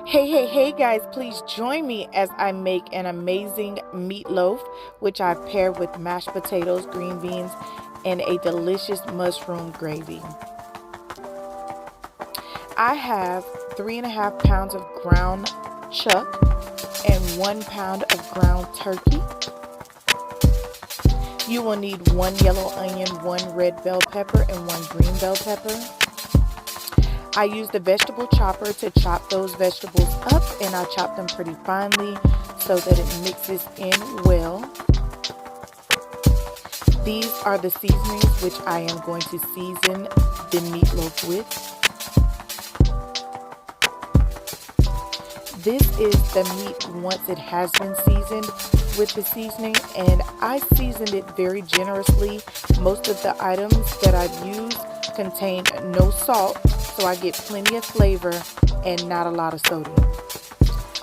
Hey guys, please join me as I make an amazing meatloaf, which I pair with mashed potatoes, green beans, and a delicious mushroom gravy. I have 3.5 pounds of ground chuck and 1 pound of ground turkey. You will need 1 yellow onion, 1 red bell pepper, and 1 green bell pepper. I use the vegetable chopper to chop those vegetables up, and I chop them pretty finely so that it mixes in well. These are the seasonings which I am going to season the meatloaf with. This is the meat once it has been seasoned with the seasoning, and I seasoned it very generously. Most of the items that I've used contain no salt, so I get plenty of flavor and not a lot of sodium.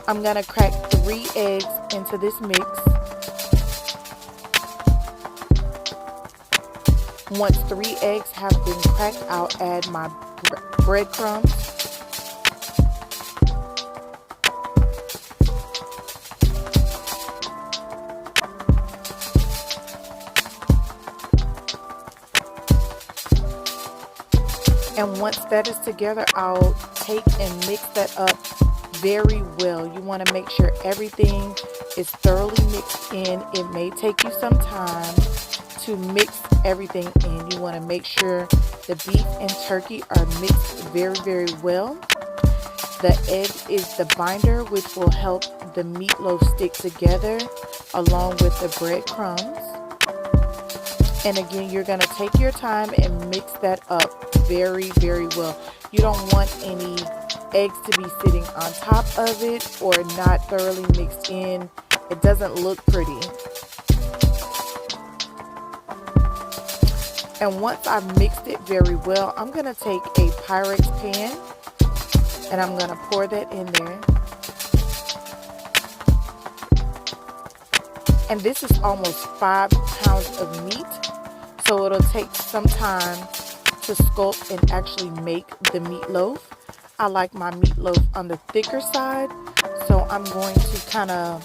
I'm gonna crack 3 eggs into this mix. Once 3 eggs have been cracked, I'll add my breadcrumbs. And once that is together, I'll take and mix that up very well. You want to make sure everything is thoroughly mixed in. It may take you some time to mix everything in. You want to make sure the beef and turkey are mixed very well. The egg is the binder, which will help the meatloaf stick together along with the breadcrumbs. And again, you're going to take your time and mix that up very well. You don't want any eggs to be sitting on top of it or not thoroughly mixed in. It doesn't look pretty. And once I've mixed it very well, I'm going to take a Pyrex pan and I'm going to pour that in there. And this is almost 5 pounds of meat, so it'll take some time to sculpt and actually make the meatloaf. I like my meatloaf on the thicker side, so I'm going to kind of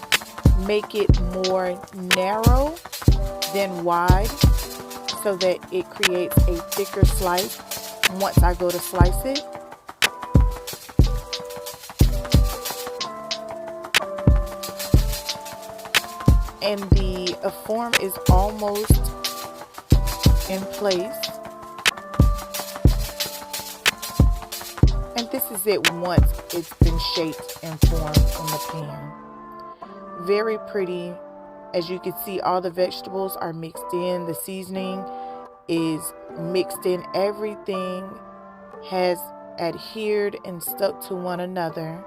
make it more narrow than wide so that it creates a thicker slice once I go to slice it. And the form is almost in place. And this is it once it's been shaped and formed in the pan. Very pretty. As you can see, all the vegetables are mixed in. The seasoning is mixed in. Everything has adhered and stuck to one another.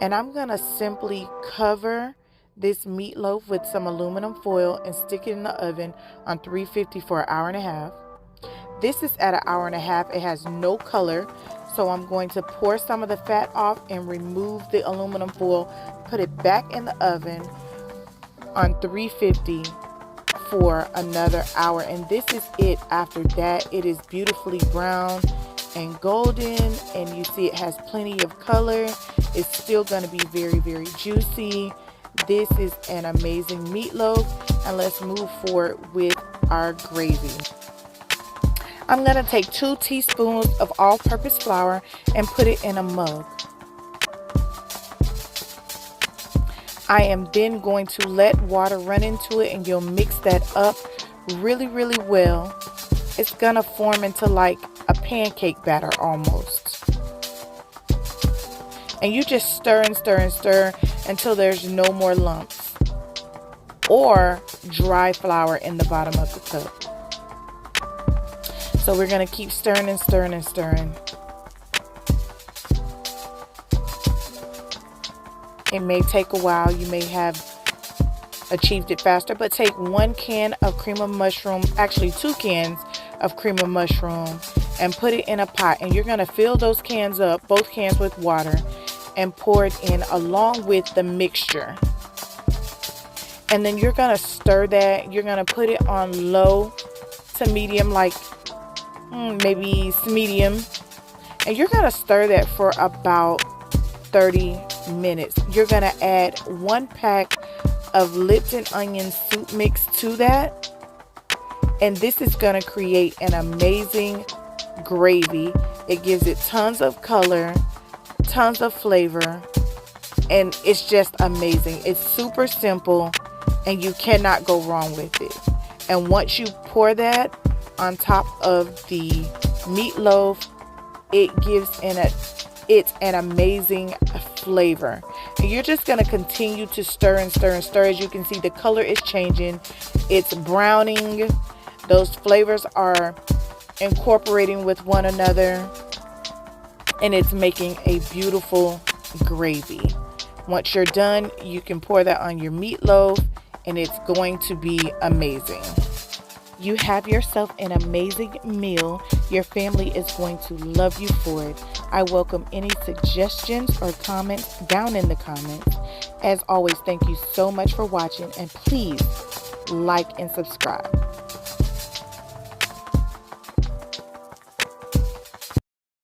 And I'm going to simply cover this meatloaf with some aluminum foil and stick it in the oven on 350 for 1.5 hours. This is at 1.5 hours. It has no color, so I'm going to pour some of the fat off and remove the aluminum foil, put it back in the oven on 350 for another hour. And this is it. After that, it is beautifully brown and golden, and you see it has plenty of color. It's still going to be very juicy. This is an amazing meatloaf, and let's move forward with our gravy. I'm going to take 2 teaspoons of all-purpose flour and put it in a mug. I am then going to let water run into it, and you'll mix that up really well. It's going to form into like a pancake batter almost. And you just stir and stir until there's no more lumps or dry flour in the bottom of the cup. So we're going to keep stirring and stirring. It may take a while. You may have achieved it faster, but take 1 can of cream of mushroom, actually 2 cans of cream of mushroom, and put it in a pot. And you're going to fill those cans up, both cans, with water, and pour it in along with the mixture. And then you're going to stir that. You're going to put it on low to medium, like maybe medium. And you're going to stir that for about 30 minutes. You're going to add 1 pack of Lipton onion soup mix to that. And this is going to create an amazing gravy. It gives it tons of color, tons of flavor, and it's just amazing. It's super simple and you cannot go wrong with it. And once you pour that on top of the meatloaf, it gives it's an amazing flavor. And you're just going to continue to stir and stir and stir. As you can see, the color is changing. It's browning. Those flavors are incorporating with one another, and it's making a beautiful gravy. Once you're done, you can pour that on your meatloaf, and it's going to be amazing. You have yourself an amazing meal. Your family is going to love you for it. I welcome any suggestions or comments down in the comments. As always, thank you so much for watching, and please like and subscribe.